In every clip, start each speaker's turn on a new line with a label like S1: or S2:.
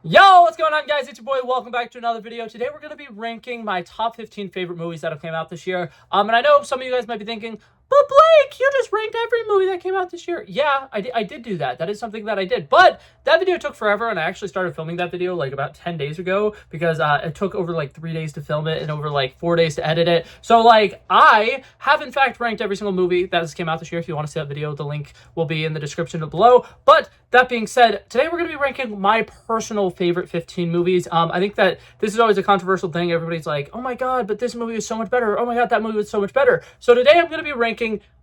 S1: Yo, what's going on, guys? It's your boy. Welcome back to another video. Today we're going to be ranking my top 15 favorite movies that have came out this year. And I know some of you guys might be thinking, but Blake, you just ranked every movie that came out this year. Yeah, I did do that. That is something that I did. But that video took forever, and I actually started filming that video like about 10 days ago because it took over like 3 days to film it and over like 4 days to edit it. So like I have in fact ranked every single movie that has came out this year. If you want to see that video, the link will be in the description below. But that being said, today we're going to be ranking my personal favorite 15 movies. I think that this is always a controversial thing. Everybody's like, oh my god, but this movie is so much better. Oh my god, that movie was so much better. So today I'm going to be ranking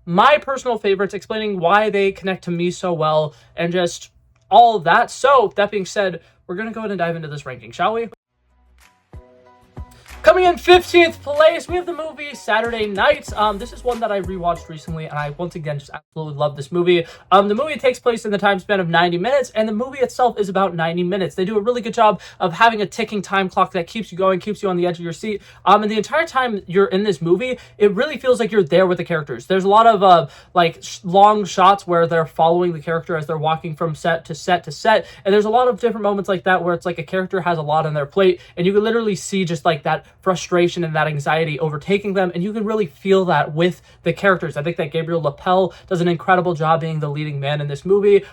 S1: my personal favorites, explaining why they connect to me so well, and just all of that. So that being said, we're going to go ahead and dive into this ranking, shall we? Coming in 15th place, we have the movie Saturday Night. This is one that I rewatched recently, and I once again just absolutely love this movie. The movie takes place in the time span of 90 minutes, and the movie itself is about 90 minutes. They do a really good job of having a ticking time clock that keeps you going, keeps you on the edge of your seat. And the entire time you're in this movie, it really feels like you're there with the characters. There's a lot of long shots where they're following the character as they're walking from set to set to set, and there's a lot of different moments like that where it's like a character has a lot on their plate, and you can literally see just like that frustration and that anxiety overtaking them, and you can really feel that with the characters. I think that Gabriel Lapel does an incredible job being the leading man in this movie.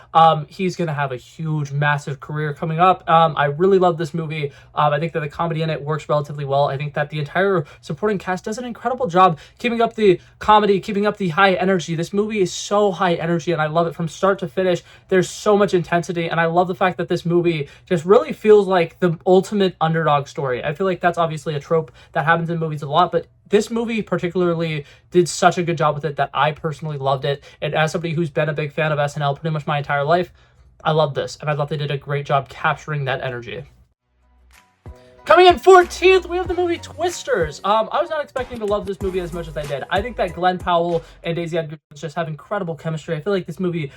S1: He's gonna have a huge, massive career coming up. I really love this movie. I think that the comedy in it works relatively well. I think that the entire supporting cast does an incredible job keeping up the comedy, keeping up the high energy. This movie is so high energy, and I love it from start to finish. There's so much intensity, and I love the fact that this movie just really feels like the ultimate underdog story. I feel like that's obviously a trope that happens in movies a lot, but this movie particularly did such a good job with it that I personally loved it. And as somebody who's been a big fan of SNL pretty much my entire life, I love this, and I thought they did a great job capturing that energy. Coming in 14th, we have the movie Twisters. I was not expecting to love this movie as much as I did. I think that Glenn Powell and Daisy Edgar Jones just have incredible chemistry. I feel like this movie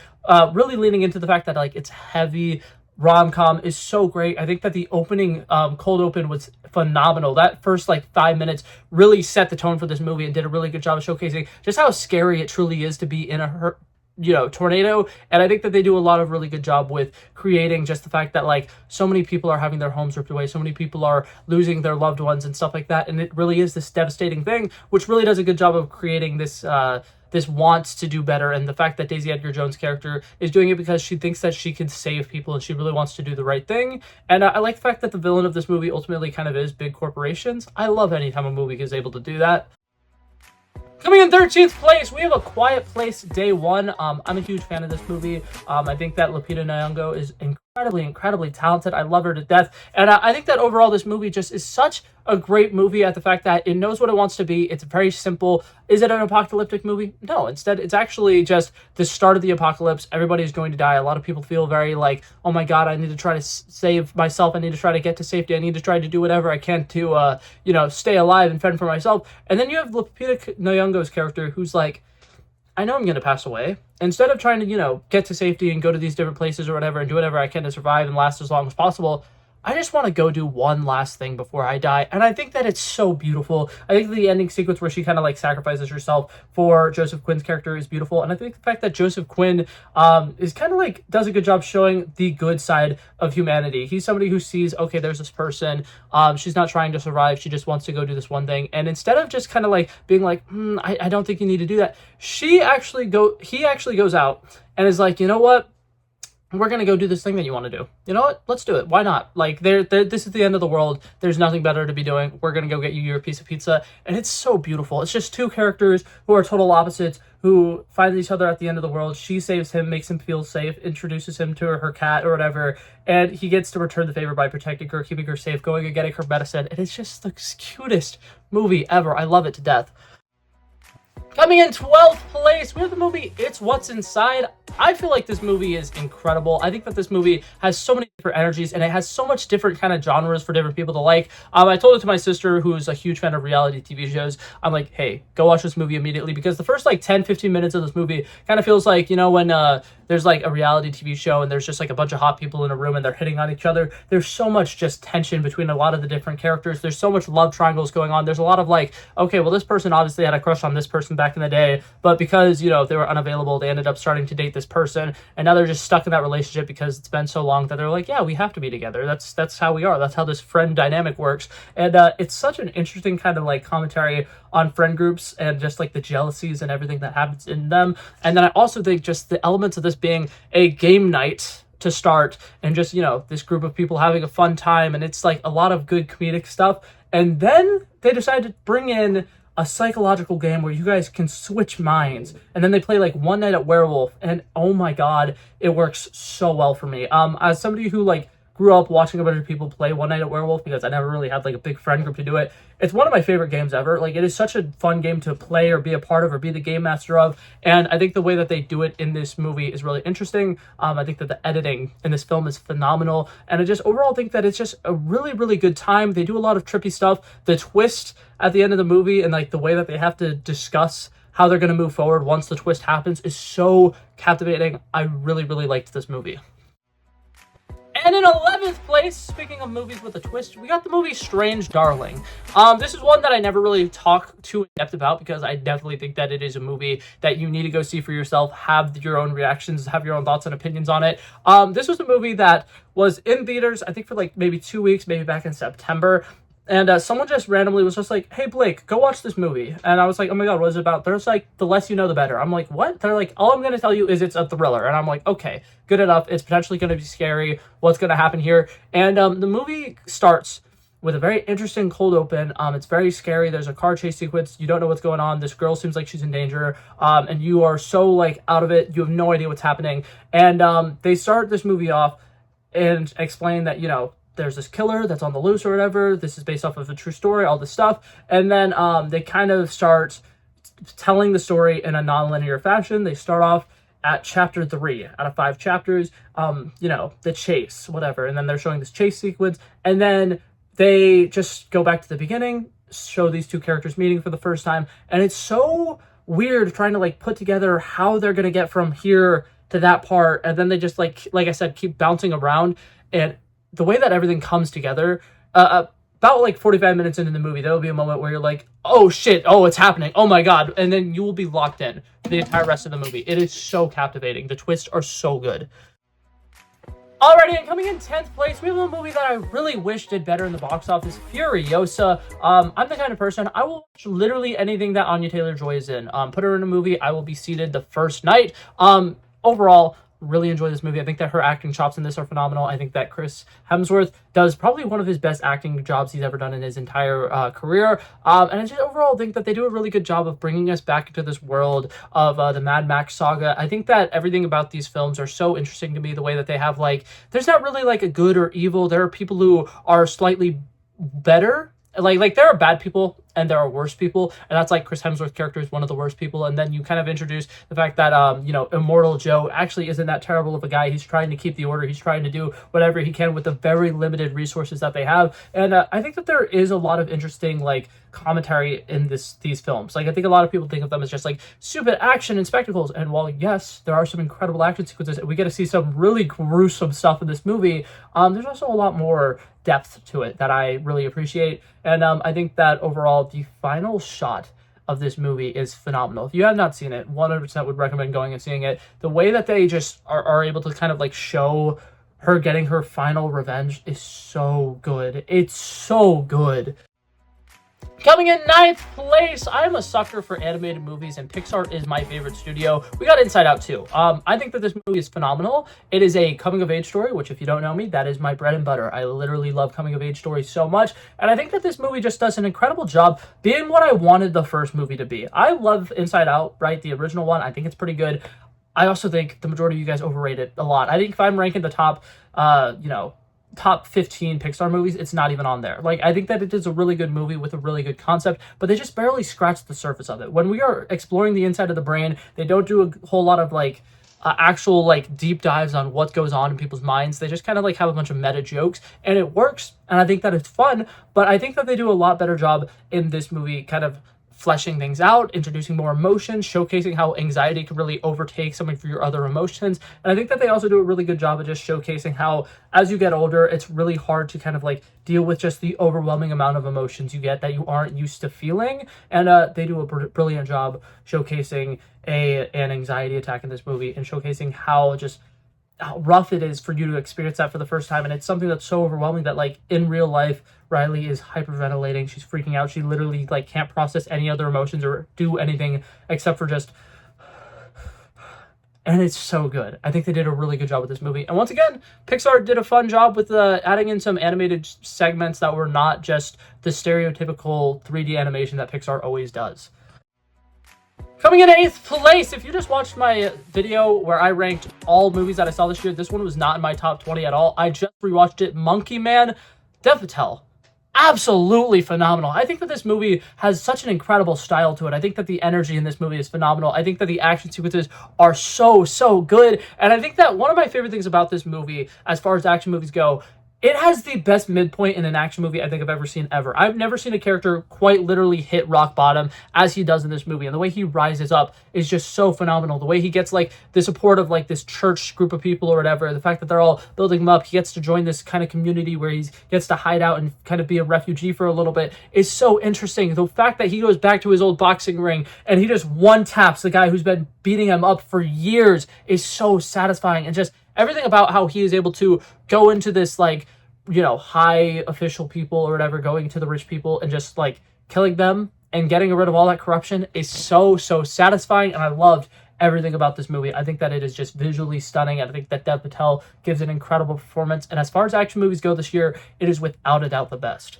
S1: really leaning into the fact that like it's heavy rom-com is so great. I think that the opening cold open was phenomenal. That first like 5 minutes really set the tone for this movie and did a really good job of showcasing just how scary it truly is to be in a tornado. And I think that they do a lot of really good job with creating just the fact that like so many people are having their homes ripped away, so many people are losing their loved ones and stuff like that, and it really is this devastating thing, which really does a good job of creating this this wants to do better. And the fact that Daisy Edgar Jones' character is doing it because she thinks that she can save people and she really wants to do the right thing. And I like the fact that the villain of this movie ultimately kind of is big corporations. I love any time a movie is able to do that. Coming in 13th place, we have A Quiet Place Day One. I'm a huge fan of this movie. I think that Lupita Nyong'o is incredibly talented. I love her to death. And I think that overall this movie just is such a great movie at the fact that it knows what it wants to be. It's very simple. Is it an apocalyptic movie? No. Instead, it's actually just the start of the apocalypse. Everybody's going to die. A lot of people feel very like, oh my god, I need to try to save myself. I need to try to get to safety. I need to try to do whatever I can to, stay alive and fend for myself. And then you have Lupita Nyong'o's character who's like, I know I'm going to pass away. Instead of trying to, get to safety and go to these different places or whatever and do whatever I can to survive and last as long as possible, I just want to go do one last thing before I die. And I think that it's so beautiful. I think the ending sequence where she kind of like sacrifices herself for Joseph Quinn's character is beautiful. And I think the fact that Joseph Quinn is kind of like does a good job showing the good side of humanity. He's somebody who sees, okay, there's this person. She's not trying to survive. She just wants to go do this one thing. And instead of just kind of like being like, I don't think you need to do that, he actually goes out and is like, you know what? We're going to go do this thing that you want to do. You know what? Let's do it. Why not? Like, this is the end of the world. There's nothing better to be doing. We're going to go get you your piece of pizza. And it's so beautiful. It's just two characters who are total opposites who find each other at the end of the world. She saves him, makes him feel safe, introduces him to her cat or whatever, and he gets to return the favor by protecting her, keeping her safe, going and getting her medicine. And it's just the cutest movie ever. I love it to death. Coming in 12th place, we have the movie It's What's Inside. I feel like this movie is incredible. I think that this movie has so many different energies, and it has so much different kind of genres for different people to like. I told it to my sister, who's a huge fan of reality TV shows. I'm like, hey, go watch this movie immediately, because the first like 10-15 minutes of this movie kind of feels like, when there's like a reality TV show and there's just like a bunch of hot people in a room and they're hitting on each other. There's so much just tension between a lot of the different characters. There's so much love triangles going on. There's a lot of like, okay, well, this person obviously had a crush on this person back back in the day, but because, you know, they were unavailable, they ended up starting to date this person, and now they're just stuck in that relationship because it's been so long that they're like, yeah, we have to be together. That's how we are. That's how this friend dynamic works. And it's such an interesting kind of like commentary on friend groups and just like the jealousies and everything that happens in them. And then I also think just the elements of this being a game night to start, and just, you know, this group of people having a fun time, and it's like a lot of good comedic stuff. And then they decided to bring in a psychological game where you guys can switch minds, and then they play like One Night at Werewolf, and oh my god, it works so well for me. As somebody who like grew up watching a bunch of people play One Night at Werewolf, because I never really had like a big friend group to do it, it's one of my favorite games ever. Like, it is such a fun game to play or be a part of or be the game master of, and I think the way that they do it in this movie is really interesting. I think that the editing in this film is phenomenal, and I just overall think that it's just a really, really good time. They do a lot of trippy stuff. The twist at the end of the movie and like the way that they have to discuss how they're going to move forward once the twist happens is so captivating. I really, really liked this movie. And in 11th place, speaking of movies with a twist, we got the movie Strange Darling. This is one that I never really talk too in depth about, because I definitely think that it is a movie that you need to go see for yourself, have your own reactions, have your own thoughts and opinions on it. This was a movie that was in theaters, I think for like maybe 2 weeks, maybe back in September. And someone just randomly was just like, hey, Blake, go watch this movie. And I was like, oh my god, what is it about? They're just like, the less you know, the better. I'm like, what? They're like, all I'm going to tell you is it's a thriller. And I'm like, okay, good enough. It's potentially going to be scary. What's going to happen here? And the movie starts with a very interesting cold open. It's very scary. There's a car chase sequence. You don't know what's going on. This girl seems like she's in danger. And you are so like out of it. You have no idea what's happening. And they start this movie off and explain that, you know, there's this killer that's on the loose or whatever. This is based off of a true story, all this stuff. And then they kind of start telling the story in a non-linear fashion. They start off at chapter 3 out of 5 chapters, you know, the chase, whatever. And then they're showing this chase sequence. And then they just go back to the beginning, show these two characters meeting for the first time. And it's so weird trying to like put together how they're going to get from here to that part. And then they just like I said, keep bouncing around. And the way that everything comes together, about like 45 minutes into the movie, there will be a moment where you're like, oh shit, oh, it's happening, oh my god, and then you will be locked in for the entire rest of the movie. It is so captivating. The twists are so good. Alrighty, and coming in 10th place, we have a movie that I really wish did better in the box office, Furiosa. I'm the kind of person, I will watch literally anything that Anya Taylor-Joy is in. Put her in a movie, I will be seated the first night. Overall, really enjoy this movie. I think that her acting chops in this are phenomenal. I think that Chris Hemsworth does probably one of his best acting jobs he's ever done in his entire career. And I just overall think that they do a really good job of bringing us back into this world of the Mad Max saga. I think that everything about these films are so interesting to me, the way that they have like, there's not really like a good or evil. There are people who are slightly better. Like there are bad people and there are worse people, and that's like Chris Hemsworth's character is one of the worst people. And then you kind of introduce the fact that you know, Immortal Joe actually isn't that terrible of a guy. He's trying to keep the order. He's trying to do whatever he can with the very limited resources that they have. And I think that there is a lot of interesting like commentary in these films. Like, I think a lot of people think of them as just like stupid action and spectacles, and while yes, there are some incredible action sequences, we get to see some really gruesome stuff in this movie, there's also a lot more depth to it that I really appreciate. And I think that overall the final shot of this movie is phenomenal. If you have not seen it, 100% would recommend going and seeing it. The way that they just are able to kind of like show her getting her final revenge is so good. It's so good. Coming in 9th place, I'm a sucker for animated movies, and Pixar is my favorite studio. We got Inside Out too. I think that this movie is phenomenal. It is a coming-of-age story, which if you don't know me, that is my bread and butter. I literally love coming-of-age stories so much, and I think that this movie just does an incredible job being what I wanted the first movie to be. I love Inside Out, right? The original one. I think it's pretty good. I also think the majority of you guys overrate it a lot. I think if I'm ranking the top, you know, top 15 Pixar movies, it's not even on there. Like, I think that it is a really good movie with a really good concept, but they just barely scratch the surface of it. When we are exploring the inside of the brain, they don't do a whole lot of like actual like deep dives on what goes on in people's minds. They just kind of like have a bunch of meta jokes, and it works, and I think that it's fun, but I think that they do a lot better job in this movie kind of fleshing things out, introducing more emotions, showcasing how anxiety can really overtake some of your other emotions. And I think that they also do a really good job of just showcasing how, as you get older, it's really hard to kind of like deal with just the overwhelming amount of emotions you get that you aren't used to feeling. And they do a brilliant job showcasing an anxiety attack in this movie, and showcasing how rough it is for you to experience that for the first time. And it's something that's so overwhelming that, like, in real life, Riley is hyperventilating. She's freaking out. She literally, like, can't process any other emotions or do anything except for just... And it's so good. I think they did a really good job with this movie. And once again, Pixar did a fun job with adding in some animated segments that were not just the stereotypical 3D animation that Pixar always does. Coming in 8th place, if you just watched my video where I ranked all movies that I saw this year, this one was not in my top 20 at all. I just rewatched it. Monkey Man, Dev Patel. Absolutely phenomenal. I think that this movie has such an incredible style to it. I think that the energy in this movie is phenomenal. I think that the action sequences are so good. And I think that one of my favorite things about this movie, as far as action movies go, it has the best midpoint in an action movie I think I've ever seen ever. I've never seen a character quite literally hit rock bottom as he does in this movie. And the way he rises up is just so phenomenal. The way he gets, like, the support of, like, this church group of people or whatever. The fact that they're all building him up. He gets to join this kind of community where he gets to hide out and kind of be a refugee for a little bit is so interesting. The fact that he goes back to his old boxing ring and he just one-taps the guy who's been beating him up for years is so satisfying. And just everything about how he is able to go into this, like, you know, high official people or whatever, going to the rich people and just, like, killing them and getting rid of all that corruption is so satisfying. And I loved everything about this movie. I think that it is just visually stunning. I think that Dev Patel gives an incredible performance. And as far as action movies go this year, it is without a doubt the best.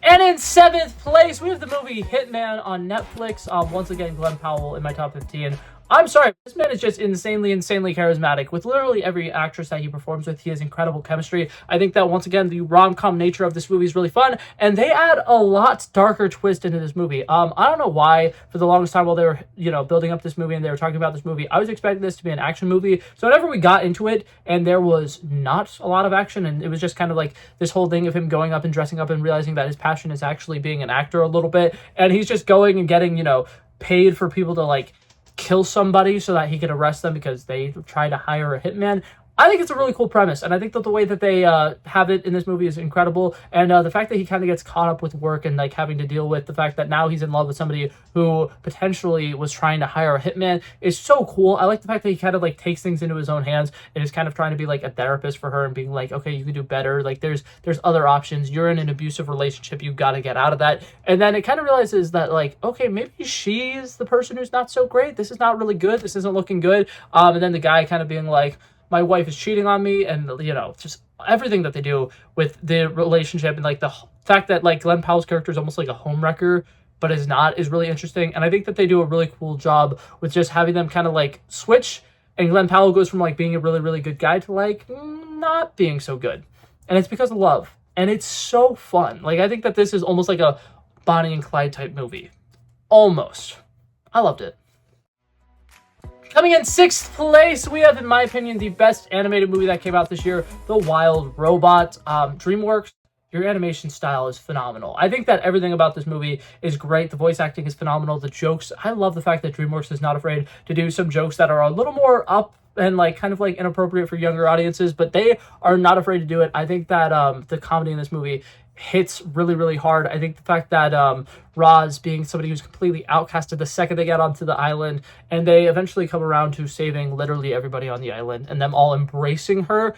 S1: And in 7th place, we have the movie Hitman on Netflix. Once again, Glenn Powell in my top 15. I'm sorry, this man is just insanely charismatic. With literally every actress that he performs with, he has incredible chemistry. I think that, once again, the rom-com nature of this movie is really fun, and they add a lot darker twist into this movie. I don't know why, for the longest time while they were, you know, building up this movie and they were talking about this movie, I was expecting this to be an action movie. So whenever we got into it, and there was not a lot of action, and it was just kind of like this whole thing of him going up and dressing up and realizing that his passion is actually being an actor a little bit, and he's just going and getting, you know, paid for people to, like, kill somebody so that he could arrest them because they try to hire a hitman. I think it's a really cool premise, and I think that the way that they have it in this movie is incredible, and the fact that he kind of gets caught up with work and, like, having to deal with the fact that now he's in love with somebody who potentially was trying to hire a hitman is so cool. I like the fact that he kind of, like, takes things into his own hands and is kind of trying to be, like, a therapist for her and being like, okay, you can do better. Like, there's other options. You're in an abusive relationship. You've got to get out of that. And then it kind of realizes that, like, okay, maybe she's the person who's not so great. This is not really good. This isn't looking good. And then the guy kind of being like, my wife is cheating on me, and, you know, just everything that they do with the relationship, and, like, the fact that, like, Glenn Powell's character is almost like a homewrecker, but is not, is really interesting. And I think that they do a really cool job with just having them kind of, like, switch, and Glenn Powell goes from, like, being a really good guy to, like, not being so good. And it's because of love. And it's so fun. Like, I think that this is almost like a Bonnie and Clyde type movie. Almost. I loved it. Coming in 6th place, we have, in my opinion, the best animated movie that came out this year, The Wild Robot. DreamWorks, your animation style is phenomenal. I think that everything about this movie is great. The voice acting is phenomenal. The jokes, I love the fact that DreamWorks is not afraid to do some jokes that are a little more up and, like, kind of, like, inappropriate for younger audiences, but they are not afraid to do it. I think that the comedy in this movie hits really hard. I think the fact that Roz being somebody who's completely outcasted the second they get onto the island, and they eventually come around to saving literally everybody on the island, and them all embracing her,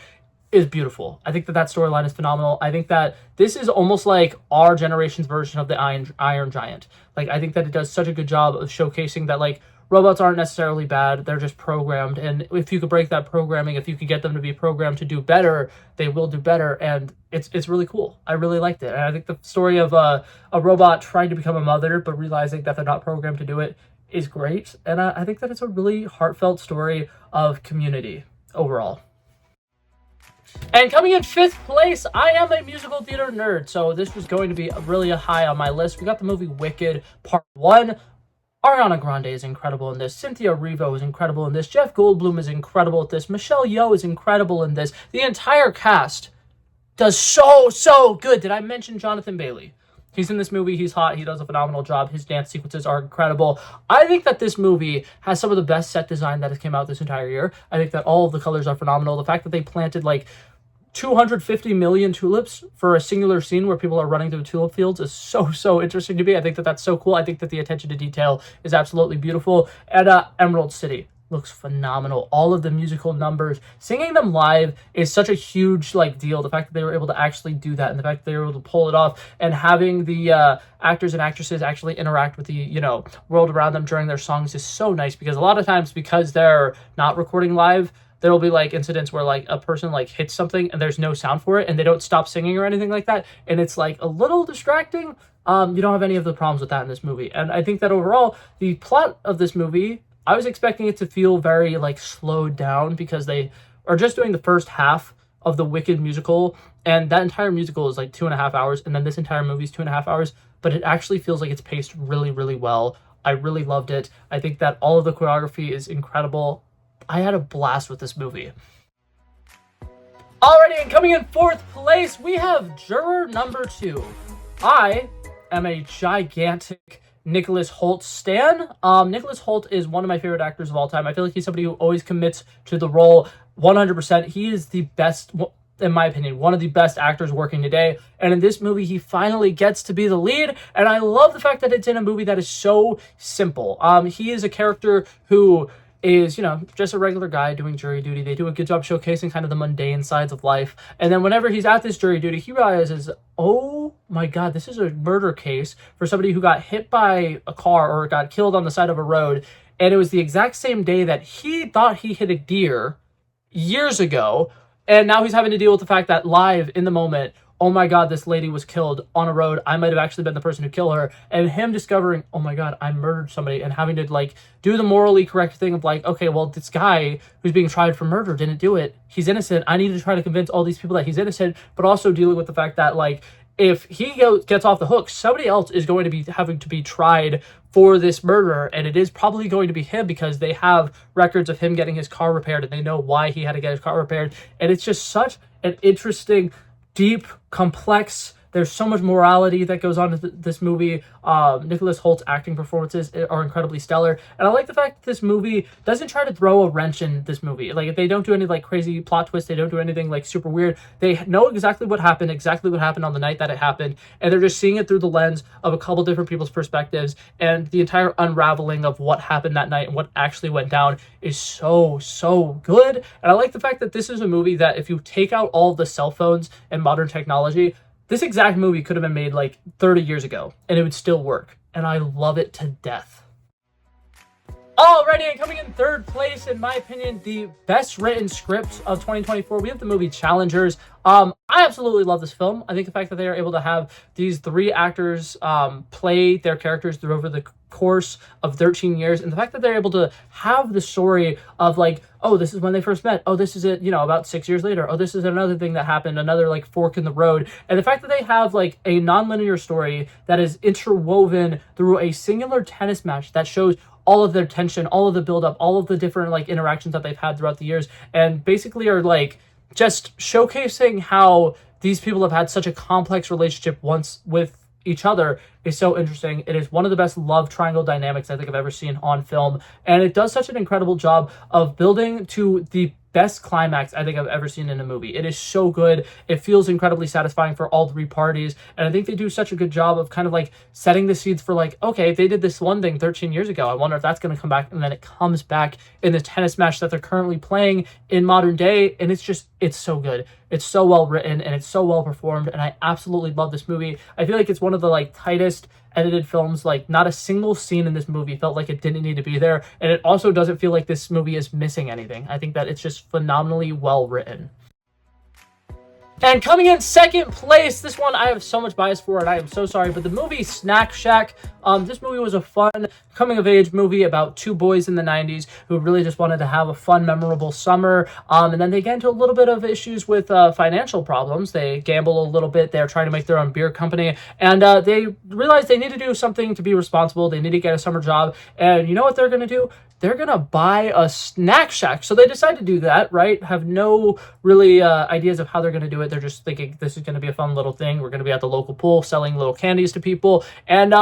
S1: is beautiful. I think that storyline is phenomenal. I think that this is almost like our generation's version of the Iron Giant. Like, I think that it does such a good job of showcasing that, like, robots aren't necessarily bad, they're just programmed, and if you could break that programming, if you could get them to be programmed to do better, they will do better, and it's really cool. I really liked it, and I think the story of a robot trying to become a mother, but realizing that they're not programmed to do it, is great, and I think that it's a really heartfelt story of community overall. And coming in 5th place, I am a musical theater nerd, so this was going to be really high on my list. We got the movie Wicked Part 1. Ariana Grande is incredible in this. Cynthia Erivo is incredible in this. Jeff Goldblum is incredible at this. Michelle Yeoh is incredible in this. The entire cast does so good. Did I mention Jonathan Bailey? He's in this movie. He's hot. He does a phenomenal job. His dance sequences are incredible. I think that this movie has some of the best set design that has came out this entire year. I think that all of the colors are phenomenal. The fact that they planted like 250 million tulips for a singular scene where people are running through tulip fields is so interesting to me. I think that that's so cool. I think that the attention to detail is absolutely beautiful. And Emerald City looks phenomenal. All of the musical numbers, singing them live is such a huge like deal. The fact that they were able to actually do that, and the fact that they were able to pull it off, and having the actors and actresses actually interact with the, you know, world around them during their songs is so nice. Because a lot of times, because they're not recording live, there'll be like incidents where like a person like hits something and there's no sound for it and they don't stop singing or anything like that, and it's like a little distracting. You don't have any of the problems with that in this movie. And I think that overall the plot of this movie, I was expecting it to feel very like slowed down, because they are just doing the first half of the Wicked musical, and that entire musical is like 2.5 hours, and then this entire movie is 2.5 hours, but it actually feels like it's paced really well. I really loved it. I think that all of the choreography is incredible. I had a blast with this movie. Alrighty, and coming in 4th place, we have juror number 2. I am a gigantic Nicholas Hoult stan. Nicholas Hoult is one of my favorite actors of all time. I feel like he's somebody who always commits to the role 100%. He is the best, in my opinion, one of the best actors working today. And in this movie, he finally gets to be the lead. And I love the fact that it's in a movie that is so simple. He is a character who is, you know, just a regular guy doing jury duty. They do a good job showcasing kind of the mundane sides of life. And then whenever he's at this jury duty, he realizes, oh my God, this is a murder case for somebody who got hit by a car or got killed on the side of a road. And it was the exact same day that he thought he hit a deer years ago. And now he's having to deal with the fact that live in the moment, oh my God, this lady was killed on a road. I might have actually been the person who killed her. And him discovering, oh my God, I murdered somebody, and having to like do the morally correct thing of like, okay, well, this guy who's being tried for murder didn't do it. He's innocent. I need to try to convince all these people that he's innocent, but also dealing with the fact that like, if he gets off the hook, somebody else is going to be having to be tried for this murder, and it is probably going to be him, because they have records of him getting his car repaired, and they know why he had to get his car repaired. And it's just such an interesting, deep, complex, there's so much morality that goes on to this movie. Nicholas Hoult's acting performances are incredibly stellar. And I like the fact that this movie doesn't try to throw a wrench in this movie. Like, if they don't do any like crazy plot twists, they don't do anything like super weird. They know exactly what happened on the night that it happened. And they're just seeing it through the lens of a couple different people's perspectives. And the entire unraveling of what happened that night and what actually went down is so good. And I like the fact that this is a movie that, if you take out all of the cell phones and modern technology, this exact movie could have been made like 30 years ago and it would still work. And I love it to death. Alrighty, and coming in 3rd place, in my opinion, the best written script of 2024, we have the movie Challengers. I absolutely love this film. I think the fact that they are able to have these 3 actors play their characters through over the course of 13 years, and the fact that they're able to have the story of like, oh, this is when they first met, oh, this is it, you know, about 6 years later, oh, this is another thing that happened, another like fork in the road. And the fact that they have like a non-linear story that is interwoven through a singular tennis match that shows all of their tension, all of the buildup, all of the different like interactions that they've had throughout the years, and basically are like just showcasing how these people have had such a complex relationship once with each other is so interesting. It is one of the best love triangle dynamics I think I've ever seen on film, and it does such an incredible job of building to the best climax I think I've ever seen in a movie. It is so good. It feels incredibly satisfying for all 3 parties, and I think they do such a good job of kind of like setting the seeds for like, okay, they did this one thing 13 years ago, I wonder if that's going to come back, and then it comes back in the tennis match that they're currently playing in modern day, and it's so good. It's so well written and it's so well performed, and I absolutely love this movie. I feel like it's one of the like tightest edited films. Like, not a single scene in this movie felt like it didn't need to be there, and it also doesn't feel like this movie is missing anything. I think that it's just phenomenally well written. And coming in 2nd place, this one I have so much bias for, and I am so sorry, but the movie Snack Shack. This movie was a fun coming-of-age movie about 2 boys in the 90s who really just wanted to have a fun, memorable summer. And then they get into a little bit of issues with financial problems. They gamble a little bit. They're trying to make their own beer company. And they realize they need to do something to be responsible. They need to get a summer job. And you know what they're going to do? they're gonna buy a snack shack. So they decide to do that, right? Have no really ideas of how they're gonna do it. They're just thinking this is gonna be a fun little thing. We're gonna be at the local pool selling little candies to people. And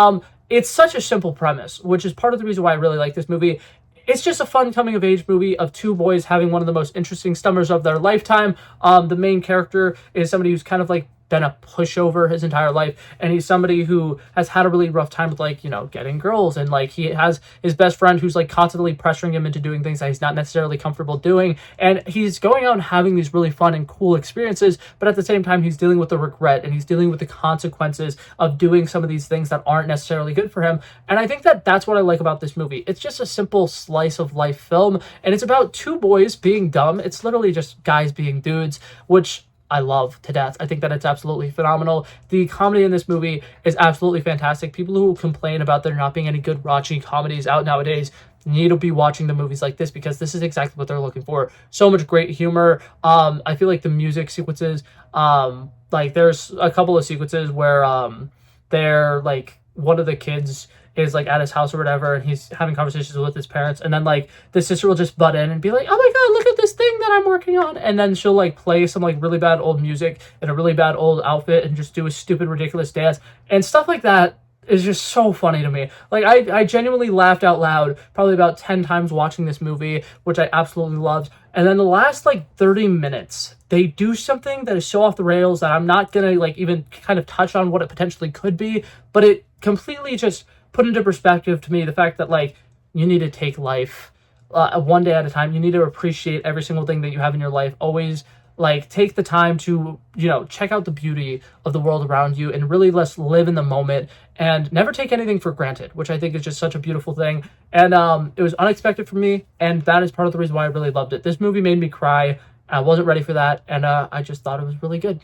S1: it's such a simple premise, which is part of the reason why I really like this movie. It's just a fun coming of age movie of two boys having one of the most interesting summers of their lifetime. The main character is somebody who's kind of like been a pushover his entire life, and he's somebody who has had a really rough time with, like, you know, getting girls, and like he has his best friend who's like constantly pressuring him into doing things that he's not necessarily comfortable doing, and he's going out and having these really fun and cool experiences, but at the same time he's dealing with the regret and he's dealing with the consequences of doing some of these things that aren't necessarily good for him. And I think that that's what I like about this movie. It's just a simple slice of life film, and it's about two boys being dumb. It's literally just guys being dudes, which I love to death. I think that it's absolutely phenomenal. The comedy in this movie is absolutely fantastic. People who complain about there not being any good raunchy comedies out nowadays need to be watching the movies like this, because this is exactly what they're looking for. So much great humor. I feel like the music sequences, like there's a couple of sequences where they're like, one of the kids is like at his house or whatever, and he's having conversations with his parents, and then like the sister will just butt in and be like, oh my god, look at this thing that I'm working on, and then she'll like play some like really bad old music in a really bad old outfit and just do a stupid ridiculous dance and stuff like that. Is just so funny to me. Like I genuinely laughed out loud probably about 10 times watching this movie, which I absolutely loved. And then the last like 30 minutes, they do something that is so off the rails that I'm not gonna like even kind of touch on what it potentially could be, but it completely just put into perspective to me the fact that like you need to take life one day at a time. You need to appreciate every single thing that you have in your life. Always like take the time to, you know, check out the beauty of the world around you and really let's live in the moment and never take anything for granted, which I think is just such a beautiful thing. And it was unexpected for me, and that is part of the reason why I really loved it. This movie made me cry. I wasn't ready for that, and I just thought it was really good.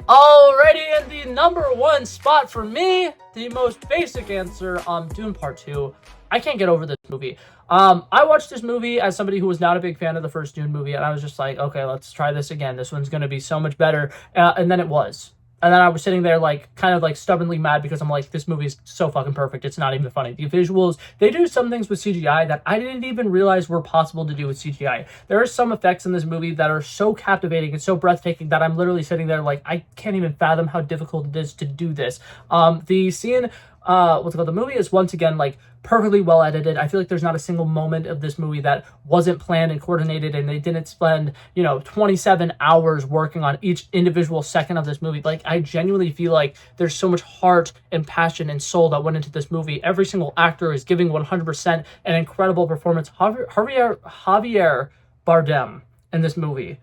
S1: Alrighty, and the number one spot for me, the most basic answer, Dune Part 2. I can't get over this movie. I watched this movie as somebody who was not a big fan of the first Dune movie, and I was just like, okay, let's try this again. This one's going to be so much better. And then it was. And then I was sitting there like kind of like stubbornly mad because I'm like, this movie is so fucking perfect. It's not even funny. The visuals, they do some things with CGI that I didn't even realize were possible to do with CGI. There are some effects in this movie that are so captivating and so breathtaking that I'm literally sitting there like, I can't even fathom how difficult it is to do this. The scene, what's it called? The movie is once again like perfectly well edited. I feel like there's not a single moment of this movie that wasn't planned and coordinated, and they didn't spend, you know, 27 hours working on each individual second of this movie. Like, I genuinely feel like there's so much heart and passion and soul that went into this movie. Every single actor is giving 100% an incredible performance. Javier Bardem in this movie.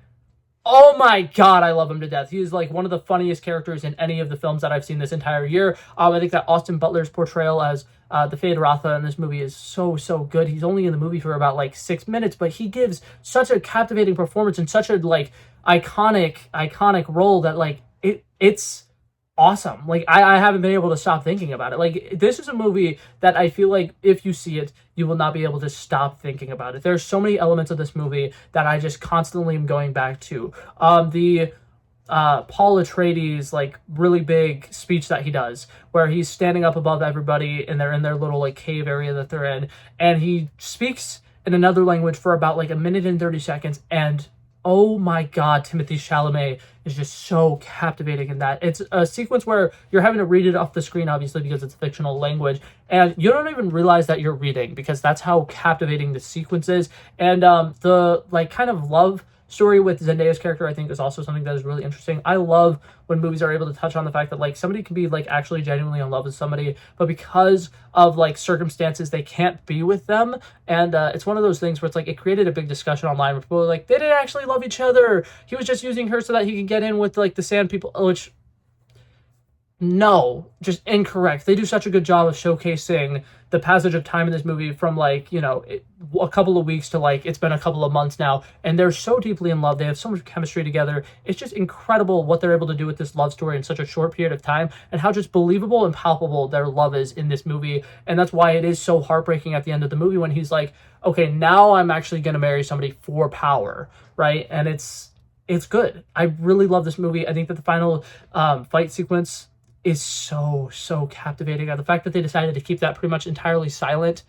S1: Oh my god, I love him to death. He is like one of the funniest characters in any of the films that I've seen this entire year. I think that Austin Butler's portrayal as the Feyd-Rautha in this movie is so good. He's only in the movie for about like 6 minutes, but he gives such a captivating performance and such a like iconic role that like it's awesome. Like I haven't been able to stop thinking about it. Like, this is a movie that I feel like if you see it, you will not be able to stop thinking about it. There's so many elements of this movie that I just constantly am going back to. The Paul Atreides like really big speech that he does, where he's standing up above everybody and they're in their little like cave area that they're in, and he speaks in another language for about like a minute and 30 seconds, and oh my god, Timothée Chalamet is just so captivating in that. It's a sequence where you're having to read it off the screen, obviously, because it's a fictional language, and you don't even realize that you're reading, because that's how captivating the sequence is. And the like kind of love story with Zendaya's character, I think, is also something that is really interesting. I love when movies are able to touch on the fact that like somebody can be like actually genuinely in love with somebody, but because of like circumstances they can't be with them. And it's one of those things where it's like it created a big discussion online where people were like, they didn't actually love each other, he was just using her so that he could get in with like the sand people, which no, just incorrect. They do such a good job of showcasing the passage of time in this movie from like, you know, a couple of weeks to like it's been a couple of months now, and they're so deeply in love. They have so much chemistry together. It's just incredible what they're able to do with this love story in such a short period of time, and how just believable and palpable their love is in this movie. And that's why it is so heartbreaking at the end of the movie when he's like, okay, now I'm actually going to marry somebody for power, right? And it's good. I really love this movie. I think that the final fight sequence is so captivating. And the fact that they decided to keep that pretty much entirely silent,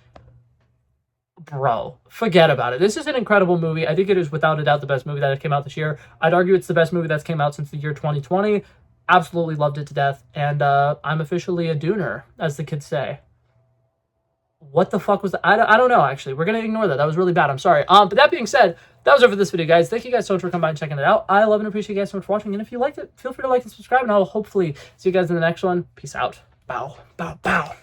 S1: bro, forget about it. This is an incredible movie. I think it is without a doubt the best movie that came out this year. I'd argue it's the best movie that's came out since the year 2020. Absolutely loved it to death. And I'm officially a Dooner, as the kids say. What the fuck was that? I don't know, actually. We're going to ignore that. That was really bad. I'm sorry. But that being said, that was it for this video, guys. Thank you guys so much for coming by and checking it out. I love and appreciate you guys so much for watching. And if you liked it, feel free to like and subscribe. And I'll hopefully see you guys in the next one. Peace out. Bow, bow, bow.